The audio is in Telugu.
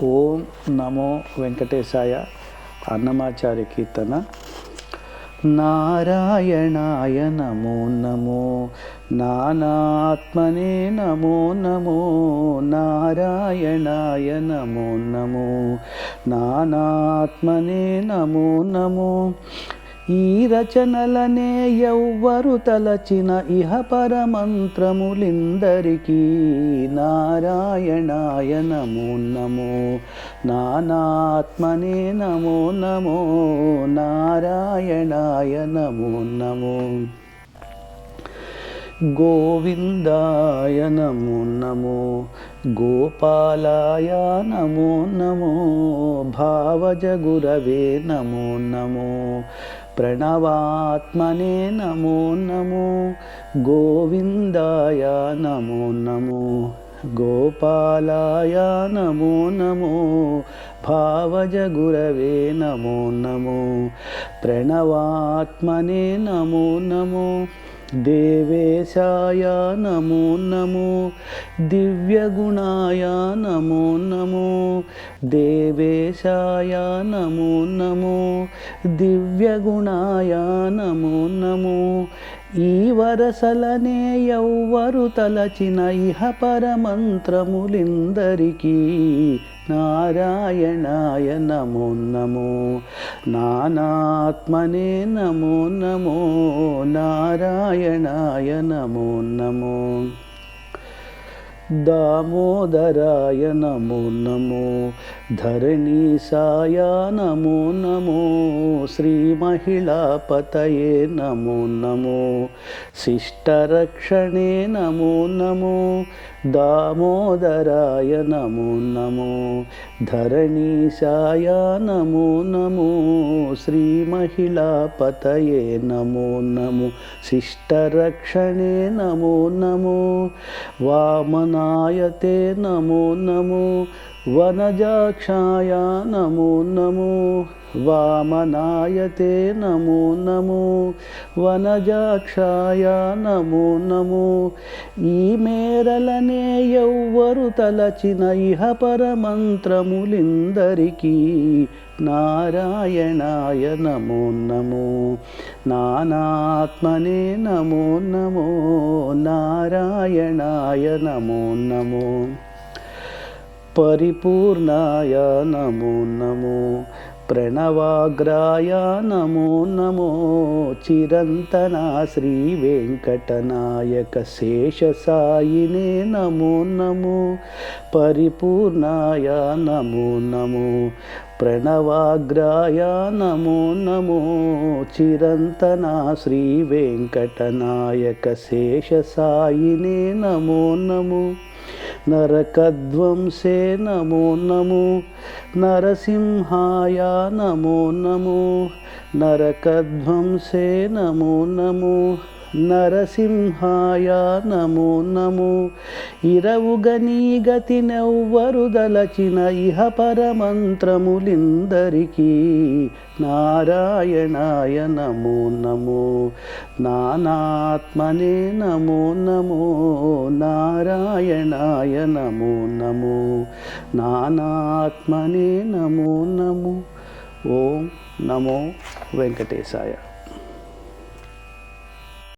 ఓం నమో వెంకటేశాయ. అన్నమాచార్య కీర్తన. నారాయణాయ నమో నమో, నానాత్మనే నమో నమో, నారాయణాయ నమో నమో, నానాత్మనే నమో నమో. ఈ రచనలనే ఎవ్వరు తలచిన ఇహ పరమంత్రములిందరికీ నారాయణాయ నమో నమో, నానాత్మనే నమో నమో, నారాయణాయ నమో నమో. గోవిందాయ నమో నమో, గోపాలాయ నమో నమో, భావజ గురవే నమో నమో, ప్రణవాత్మనే నమో నమో. గోవిందాయ నమో నమో, గోపాలాయ నమో నమో, భావజ గురవే నమో నమో, ప్రణవాత్మనే నమో నమో. దేవేశాయ నమో నమో, దివ్యగుణాయ నమో నమో, దేవేశాయ నమో నమో, దివ్యగుణాయ నమో నమో. ఈ వరసలనే ఎవ్వరు తలచిన ఇహ పరమంత్రములిందరికీ నారాయణాయ నమో నమో, నానాత్మనే నమో నమో, నారాయణాయ నమో నమో. దామోదరాయ నమో నమో, ధరణీసాయ నమో నమో, శ్రీ మహిళాపతయే నమో నమో, శిష్టరక్షణే నమో నమో. దామోదరాయ నమో నమో, ధరణీశాయ నమో నమో, శ్రీ మహిళాపతయే నమో నమో, శిష్టరక్షణే నమో నమో. వామనాయతే నమో నమో, వనజాక్షాయ నమో నమో, వామనాయతే నమో నమో, వనజాక్షాయ నమో నమో. ఈ మేరలనే ఎవ్వరు తలచిన ఇహ పరమంత్రములిందరికీ నారాయణాయ నమో నమో, నానాత్మనే నమో నమో, నారాయణాయ నమో నమో. పరిపూర్ణాయ నమో నమో, ప్రణవాగ్రాయ నమో నమో, చిరంతనా శ్రీ వెంకటనాయక శేషసాయినే నమో నమో. పరిపూర్ణాయ నమో నమో, ప్రణవాగ్రాయ నమో నమో, చిరంతనా శ్రీ వెంకటనాయక శేషసాయినే నమో నమో. నరకధ్వంసే నమో నమో, నరసింహాయ నమో నమో, నరకధ్వంసే నమో నమో, నరసింహాయ నమో నమో. ఇరవుగని గతినెవ్వరు దలచిన ఇహ పరమంత్రములిందరికీ నారాయణాయ నమో నమో, నానాత్మనే నమో నమో, నారాయణాయ నమో నమో, నానాత్మనే నమో నమో. ఓం నమో వెంకటేశాయ.